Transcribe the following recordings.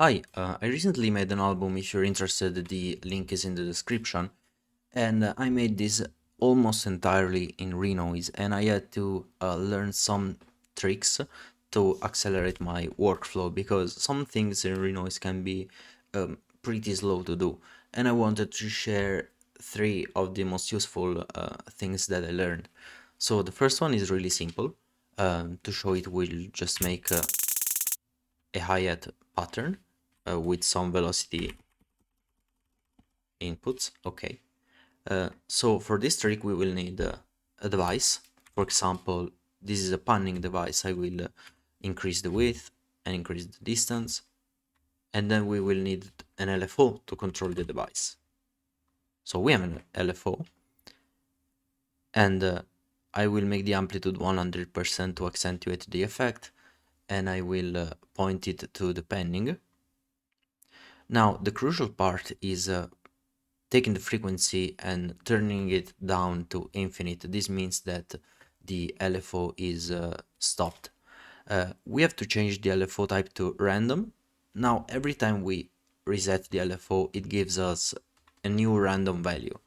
Hi, I recently made an album. If you're interested, the link is in the description. And I made this almost entirely in Renoise, and I had to learn some tricks to accelerate my workflow because some things in Renoise can be pretty slow to do. And I wanted to share three of the most useful things that I learned. So the first one is really simple. To show it, we'll just make a hi-hat pattern with some velocity inputs. Okay. So for this trick we will need a device. For example, this is a panning device. I will increase the width and increase the distance, and then we will need an LFO to control the device. So we have an LFO, and I will make the amplitude 100% to accentuate the effect, and I will point it to the panning. Now the crucial part is taking the frequency and turning it down to infinite. This means that the LFO is stopped. We have to change the LFO type to random. Now every time we reset the LFO, it gives us a new random value.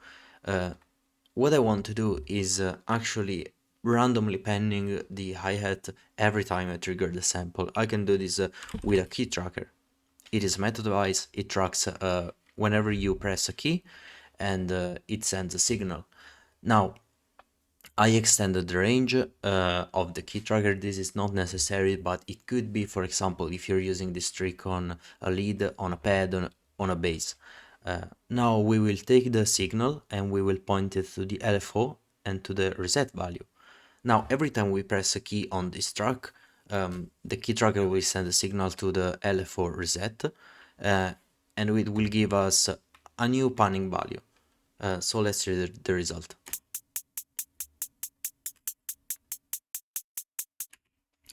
What I want to do is actually randomly panning the hi-hat every time I trigger the sample. I can do this with a key tracker. It is method device. It tracks whenever you press a key, and it sends a signal. Now, I extended the range of the key tracker. This is not necessary, but it could be, for example, if you're using this trick on a lead, on a pad, on a bass. Now we will take the signal and we will point it to the LFO and to the reset value. Now every time we press a key on this track, the key tracker will send a signal to the LFO reset, and it will give us a new panning value. So let's read the result.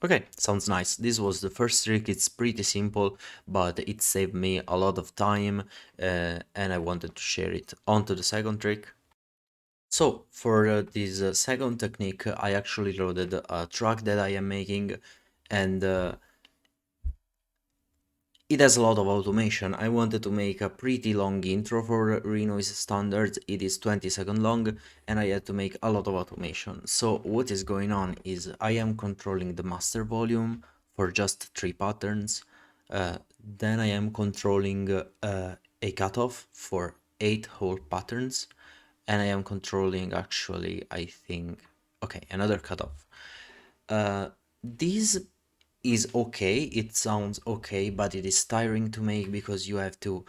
Okay, sounds nice. This was the first trick. It's pretty simple, but it saved me a lot of time, and I wanted to share it. On to the second trick. So for this second technique, I actually loaded a track that I am making, and it has a lot of automation. I wanted to make a pretty long intro for Renoise standards. It is 20-second long, and I had to make a lot of automation. So what is going on is I am controlling the master volume for just 3 patterns. Then I am controlling a cutoff for 8 whole patterns. And I am controlling, actually, I think, okay, another cutoff. This is okay, it sounds okay, but it is tiring to make because you have to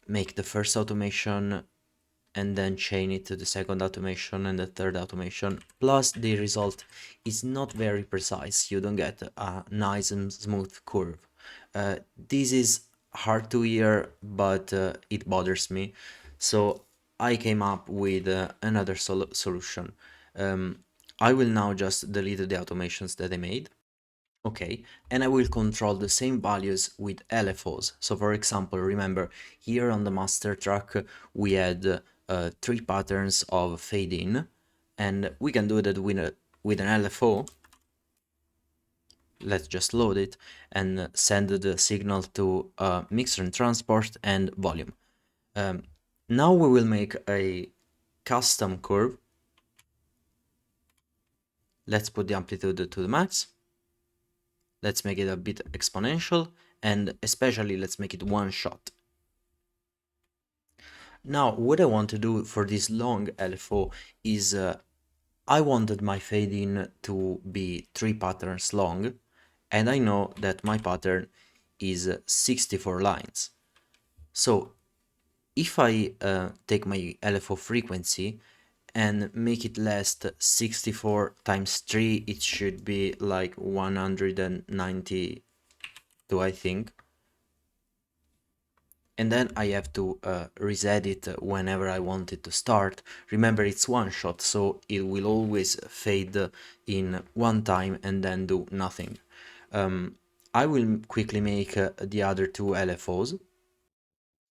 make the first automation and then chain it to the second automation and the third automation. Plus the result is not very precise. You don't get a nice and smooth curve. This is hard to hear, but it bothers me. So I came up with another solution. I will now just delete the automations that I made. Okay, and I will control the same values with LFOs. So for example, remember here on the master track we had 3 patterns of fade in, and we can do that with an LFO. Let's just load it and send the signal to mixer and transport and volume. Now we will make a custom curve. Let's put the amplitude to the max. Let's make it a bit exponential, and especially let's make it one shot. Now, what I want to do for this long LFO is I wanted my fade in to be 3 patterns long, and I know that my pattern is 64 lines. So if I take my LFO frequency and make it last 64 times 3, it should be like 192, I think. And then I have to reset it whenever I want it to start. Remember, it's one shot, so it will always fade in one time and then do nothing. I will quickly make the other 2 LFOs.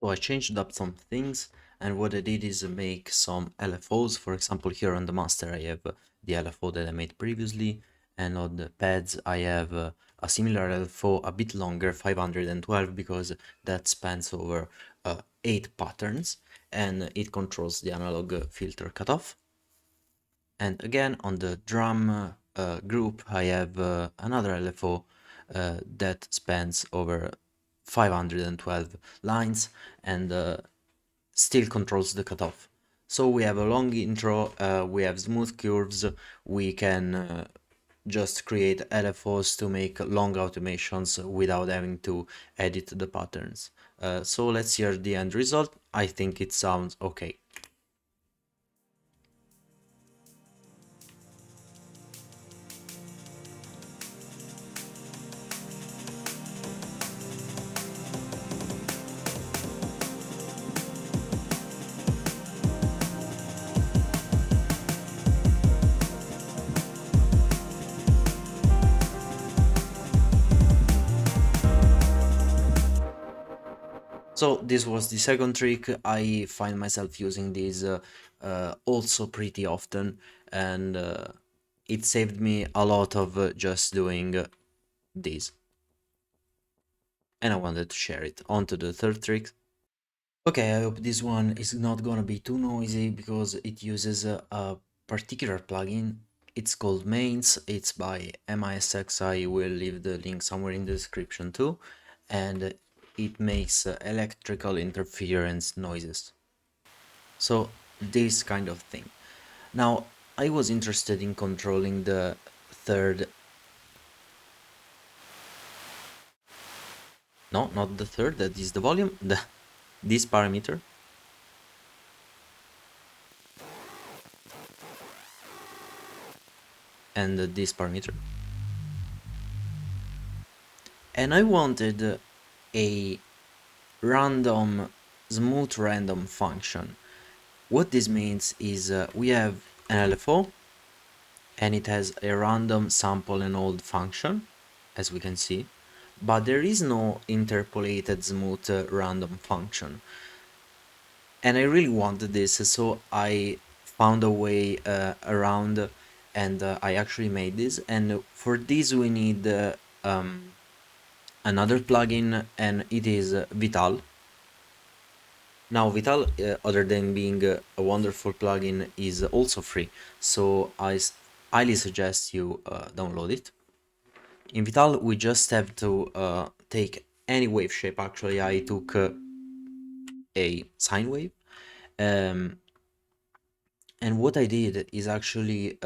So I changed up some things, and what I did is make some LFOs. For example, here on the master I have the LFO that I made previously, and on the pads I have a similar LFO a bit longer, 512, because that spans over 8 patterns, and it controls the analog filter cutoff. And again, on the drum group, I have another LFO that spans over 512 lines and still controls the cutoff. So we have a long intro, we have smooth curves, we can just create LFOs to make long automations without having to edit the patterns. So let's hear the end result. I think it sounds okay. So this was the second trick. I find myself using this also pretty often, and it saved me a lot of just doing this. And I wanted to share it. On to the third trick. Okay, I hope this one is not gonna be too noisy because it uses a particular plugin. It's called Mains. It's by Emma Essex. I will leave the link somewhere in the description too. And it makes electrical interference noises. So this kind of thing. Now, I was interested in controlling the third. No, not the third, that is the volume, this parameter. And this parameter. And I wanted a smooth random function. What this means is we have an LFO and it has a random sample and hold function, as we can see, but there is no interpolated smooth random function. And I really wanted this, so I found a way around, and I actually made this. And for this we need another plugin, and it is Vital. Now Vital, other than being a wonderful plugin, is also free, so I highly suggest you download it. In Vital we just have to take any wave shape. Actually I took a sine wave, and what I did is actually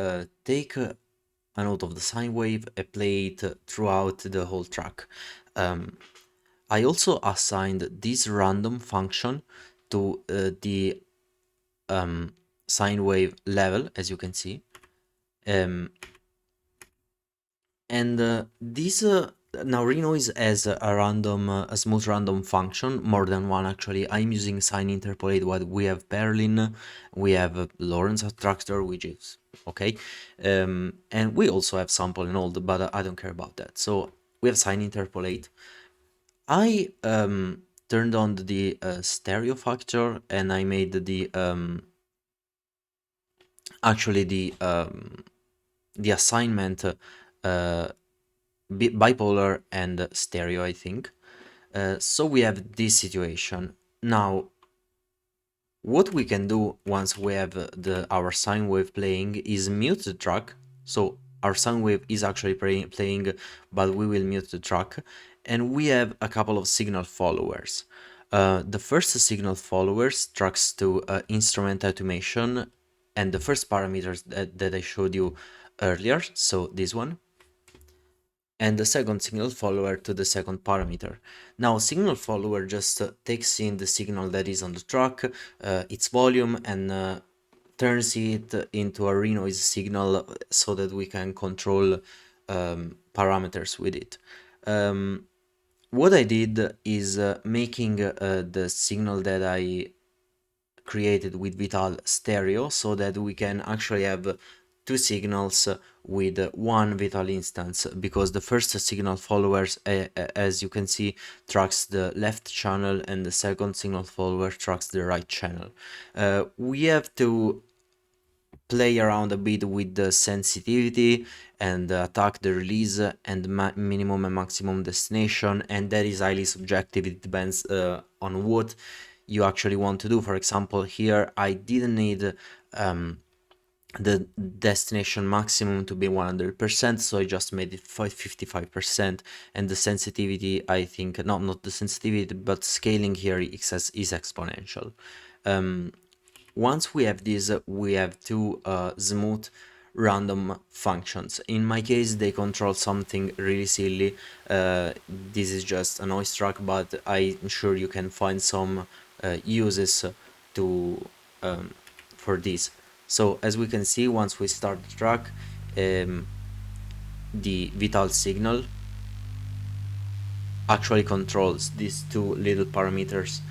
take a note of the sine wave and play it throughout the whole track. I also assigned this random function to the sine wave level, as you can see. And this now Renoise has a smooth random function, more than one actually. I'm using sine interpolate, but we have Berlin, we have Lorentz attractor, which is okay, and we also have sample and hold, but I don't care about that. So we have sine interpolate. I turned on the stereo factor, and I made the actually the assignment bipolar and stereo, I think. So we have this situation. Now, what we can do once we have our sine wave playing is mute the track. So our sine wave is actually playing, but we will mute the track. And we have a couple of signal followers. The first signal followers tracks to instrument automation and the first parameters that I showed you earlier, so this one, and the second signal follower to the second parameter. Now signal follower just takes in the signal that is on the track, its volume, and turns it into a Renoise signal so that we can control parameters with it. What I did is making the signal that I created with Vital stereo, so that we can actually have two signals with one Vital instance, because the first signal followers, as you can see, tracks the left channel, and the second signal follower tracks the right channel. We have to play around a bit with the sensitivity and attack the release and minimum and maximum destination, and that is highly subjective. It depends on what you actually want to do. For example, here I didn't need the destination maximum to be 100%, so I just made it 55%, and the sensitivity, I think, not the sensitivity, but scaling here is exponential. Once we have this, we have two smooth random functions. In my case, they control something really silly. This is just a noise track, but I'm sure you can find some uses to for this. So as we can see, once we start the track, the vital signal actually controls these two little parameters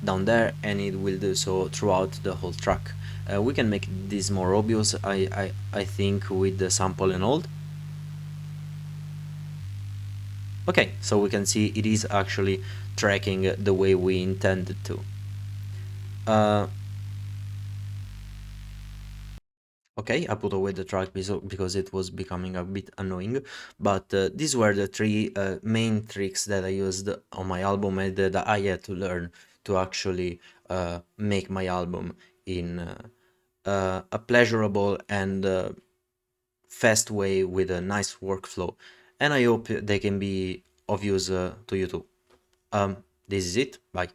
down there, and it will do so throughout the whole track. We can make this more obvious, I think, with the sample and hold. Okay, so we can see it is actually tracking the way we intended to. Okay, I put away the track because it was becoming a bit annoying, but these were the three main tricks that I used on my album and that I had to learn to actually make my album in a pleasurable and fast way with a nice workflow. And I hope they can be of use to you too. This is it. Bye.